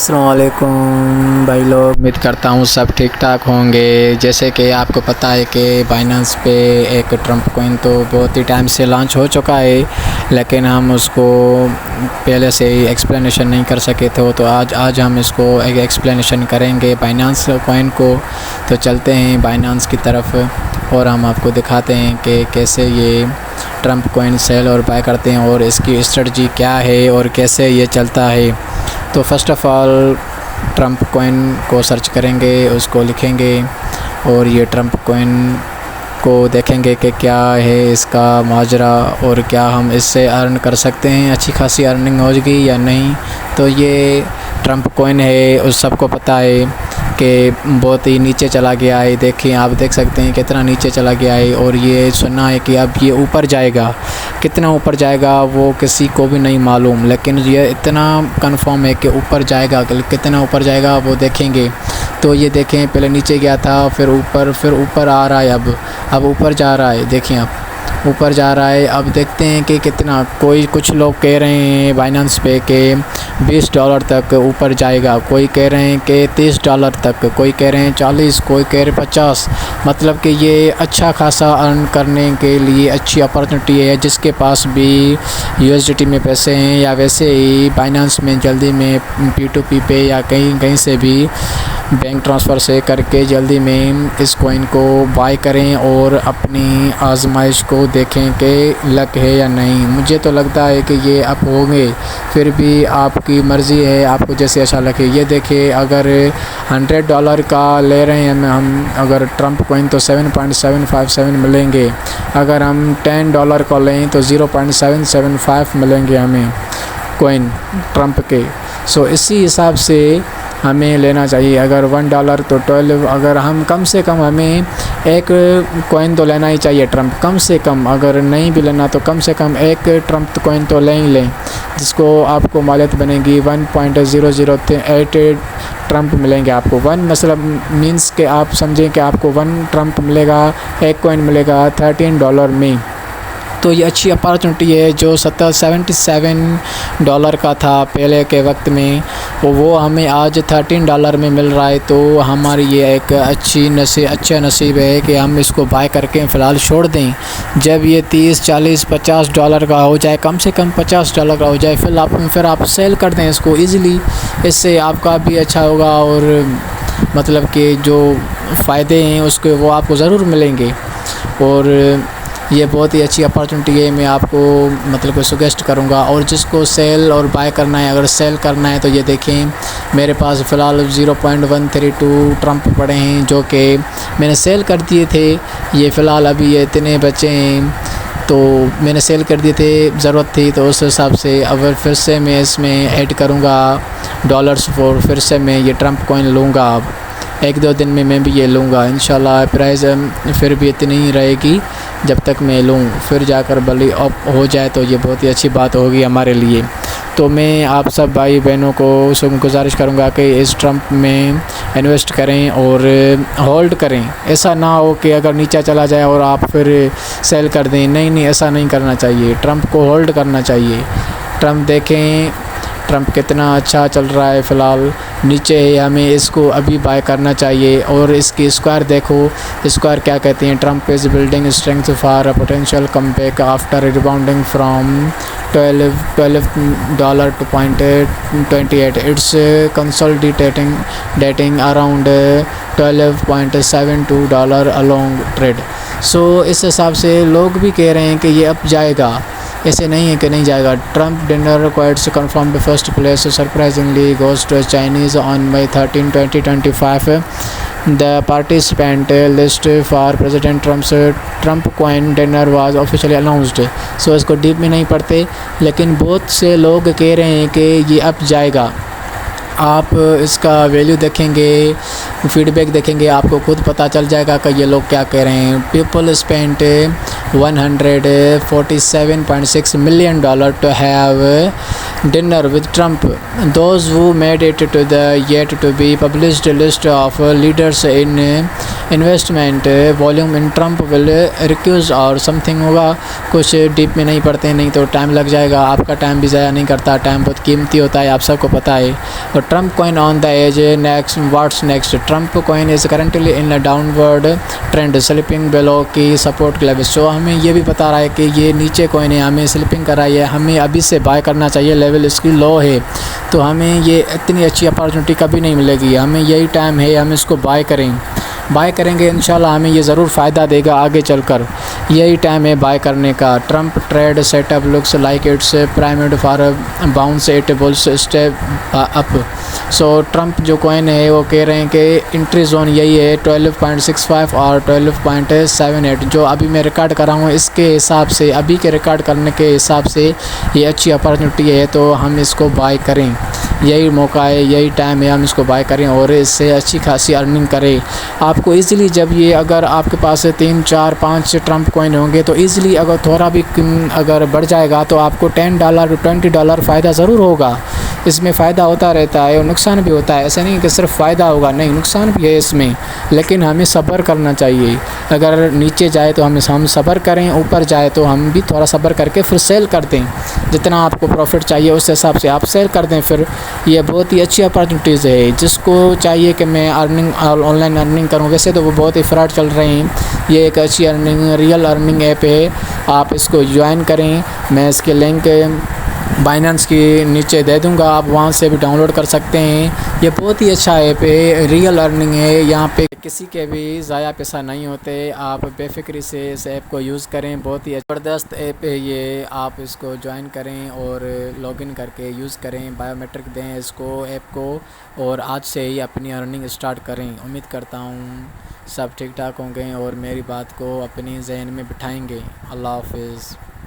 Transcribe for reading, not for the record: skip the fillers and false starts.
अस्सलाम वालेकुम भाई लोग, उम्मीद करता हूँ सब ठीक ठाक होंगे। जैसे कि आपको पता है कि बाइनेंस पे एक ट्रम्प कॉइन तो बहुत ही टाइम से लॉन्च हो चुका है, लेकिन हम उसको पहले से ही एक्सप्लेनेशन नहीं कर सके थे। तो आज हम इसको एक एक्सप्लेनेशन करेंगे बाइनेंस कॉइन को। तो चलते हैं बाइनेंस की तरफ और हम आपको दिखाते हैं कि कैसे ये ट्रम्प कॉइन सेल और बाय करते हैं और इसकी स्ट्रेटजी क्या है और कैसे ये चलता है। तो first of all Trump coin को सर्च करेंगे, उसको लिखेंगे और ये ट्रम्प कॉइन को देखेंगे कि क्या है इसका माजरा और क्या हम इससे अर्न कर सकते हैं, अच्छी खासी अर्निंग होगी या नहीं। तो ये ट्रम्प कॉइन है, उस सबको पता है कि बहुत ही नीचे चला गया है। देखिए, आप देख सकते हैं कितना नीचे चला गया है और ये सुना है कि अब ये ऊपर जाएगा। कितना ऊपर जाएगा वो किसी को भी नहीं मालूम, लेकिन ये इतना कंफर्म है कि ऊपर जाएगा। कितना ऊपर जाएगा वो देखेंगे। तो ये देखें, पहले नीचे गया था, फिर ऊपर आ रहा है। अब ऊपर जा रहा है, देखिए आप ऊपर जा रहा है। अब देखते हैं कि कितना। कुछ लोग कह रहे हैं बाइनेंस पे कि $20 तक ऊपर जाएगा, कोई कह रहे हैं कि $30 तक, कोई कह रहे हैं 40, कोई कह रहे 50। मतलब कि ये अच्छा खासा अर्न करने के लिए अच्छी अपॉर्चुनिटी है। जिसके पास भी USDT में पैसे हैं या वैसे ही बाइनेंस में जल्दी में P2P पे या कहीं से भी बैंक ट्रांसफ़र से करके जल्दी में इस कॉइन को बाय करें और अपनी आजमाइश को देखें कि लक है या नहीं। मुझे तो लगता है कि ये अप होंगे, फिर भी आपकी मर्ज़ी है, आपको जैसे अच्छा लगे। ये देखिए, अगर $100 का ले रहे हैं हम अगर ट्रम्प कॉइन तो 7.757 मिलेंगे। अगर हम $10 का लें तो 0.775 मिलेंगे हमें कॉइन ट्रम्प के। सो इसी हिसाब से हमें लेना चाहिए। अगर $1 तो 12, अगर हम कम से कम हमें एक कॉइन तो लेना ही चाहिए ट्रम्प, कम से कम। अगर नहीं भी लेना तो कम से कम एक ट्रम्प कॉइन तो ले ही लें, जिसको आपको मालियत बनेगी 1.008 ट्रम्प मिलेंगे आपको। मतलब मीन्स कि आप समझें कि आपको 1 ट्रम्प मिलेगा, एक कॉइन मिलेगा $13 में। तो ये अच्छी अपॉर्चुनिटी है। जो $77 का था पहले के वक्त में, वो हमें आज $13 में मिल रहा है। तो हमारी ये एक अच्छा नसीब है कि हम इसको बाय करके फ़िलहाल छोड़ दें। जब ये 30, 40, $50 का हो जाए, कम से कम $50 का हो जाए, फिर आप सेल कर दें इसको ईज़िली। इससे आपका भी अच्छा होगा और मतलब कि जो फ़ायदे हैं उसके वो आपको ज़रूर मिलेंगे। और ये बहुत ही अच्छी अपॉर्चुनिटी है। मैं आपको मतलब सजेस्ट करूँगा। और जिसको सेल और बाय करना है, अगर सेल करना है तो ये देखें, मेरे पास फ़िलहाल 0.132 ट्रम्प पड़े हैं जो कि मैंने सेल कर दिए थे। ये फ़िलहाल अभी ये इतने बचे हैं तो मैंने सेल कर दिए थे, ज़रूरत थी तो उस हिसाब से। अगर फिर से मैं इसमें ऐड करूँगा डॉलर्स और फिर से मैं ये ट्रम्प कॉइन लूँगा। अब 1-2 दिन में मैं भी ये लूँगा इंशाल्लाह। प्राइस फिर भी इतनी ही रहेगी जब तक मैं लूँ, फिर जाकर भले अप हो जाए तो ये बहुत ही अच्छी बात होगी हमारे लिए। तो मैं आप सब भाई बहनों को गुजारिश करूँगा कि इस ट्रम्प में इन्वेस्ट करें और होल्ड करें। ऐसा ना हो कि अगर नीचे चला जाए और आप फिर सेल कर दें। नहीं, ऐसा नहीं करना चाहिए। ट्रम्प को होल्ड करना चाहिए। ट्रम्प देखें, ट्रम्प कितना अच्छा चल रहा है फ़िलहाल, नीचे है, हमें इसको अभी बाय करना चाहिए। और इसकी स्क्वायर देखो, स्क्वायर क्या कहते हैं, Trump is building strength for a potential comeback after rebounding from $12 to 0.28. It's consolidating around $12.72 along trade. So इस हिसाब से लोग भी कह रहे हैं कि ये अब जाएगा, ऐसे नहीं है कि नहीं जाएगा। Trump dinner required to confirm the first place surprisingly goes to Chinese on May 13, 2025। The participant list for president Trump coin dinner was officially announced. So इसको डीप में नहीं पढ़ते, लेकिन बहुत से लोग कह रहे हैं कि ये अब जाएगा। आप इसका वैल्यू देखेंगे, फीडबैक देखेंगे, आपको खुद पता चल जाएगा कि ये लोग क्या कह रहे हैं। People spent $147.6 million to have dinner with Trump. Those who made it to the yet to be published list of leaders in investment volume in Trump will recuse और समथिंग होगा, कुछ डीप में नहीं पढ़ते, नहीं तो टाइम लग जाएगा, आपका टाइम भी ज़ाया नहीं करता, टाइम बहुत कीमती होता है, आप सबको पता है। और Trump coin on the edge next, what's next? Trump coin is currently in a downward trend slipping below key support level. So हमें ये भी बता रहा है कि ये नीचे कॉइन है, हमें स्लिपिंग कर रहा है, हमें अभी से बाय करना चाहिए, लेवल इसकी लो है, तो हमें ये इतनी अच्छी अपॉर्चुनिटी कभी नहीं मिलेगी, हमें यही टाइम है, हम इसको बाय करेंगे इंशाल्लाह, हमें ये ज़रूर फ़ायदा देगा आगे चलकर, यही टाइम है बाय करने का। Trump trade setup looks like it's primed for bounce, it bulls step up. So Trump जो कॉइन है वो कह रहे हैं कि इंट्री जोन यही है 12.65 और 12.78, जो अभी मैं रिकॉर्ड कर रहा हूँ इसके हिसाब से, अभी के रिकॉर्ड करने के हिसाब से ये अच्छी अपॉर्चुनिटी है, तो हम इसको बाय करें, यही मौका है, यही टाइम है, हम इसको बाय करें और इससे अच्छी खासी अर्निंग करें। आपको ईज़िली जब ये अगर आपके पास 3, 4, 5 ट्रम्प कॉइन होंगे तो ईज़िली अगर थोड़ा भी अगर बढ़ जाएगा तो आपको $10 to $20 फ़ायदा ज़रूर होगा। इसमें फ़ायदा होता रहता है और नुकसान भी होता है, ऐसा नहीं कि सिर्फ फ़ायदा होगा, नहीं नुकसान भी है इसमें, लेकिन हमें सब्र करना चाहिए। अगर नीचे जाए तो हम सब्र करें, ऊपर जाए तो हम भी थोड़ा सब्र करके फिर सेल कर दें, जितना आपको प्रॉफिट चाहिए उस हिसाब से आप सेल कर दें। फिर ये बहुत ही अच्छी अपॉर्चुनिटीज़ है, जिसको चाहिए कि मैं अर्निंग ऑनलाइन अर्निंग करूँ, वैसे तो वो बहुत ही फ्रॉड चल रहे हैं, ये एक अच्छी अर्निंग रियल अर्निंग ऐप है, आप इसको ज्वाइन करें, मैं इसके लिंक बाइनेंस के नीचे दे दूंगा, आप वहां से भी डाउनलोड कर सकते हैं। ये बहुत ही अच्छा ऐप है, रियल अर्निंग है, यहाँ पे किसी के भी ज़ाया पैसा नहीं होते, आप बेफिक्री से इस ऐप को यूज़ करें, बहुत ही ज़बरदस्त ऐप है ये, आप इसको ज्वाइन करें और लॉगिन करके यूज़ करें, बायोमेट्रिक दें इसको ऐप को और आज से ही अपनी अर्निंग स्टार्ट करें। उम्मीद करता हूँ सब ठीक ठाक होंगे और मेरी बात को अपनी जहन में बिठाएंगे। अल्लाह हाफिज़।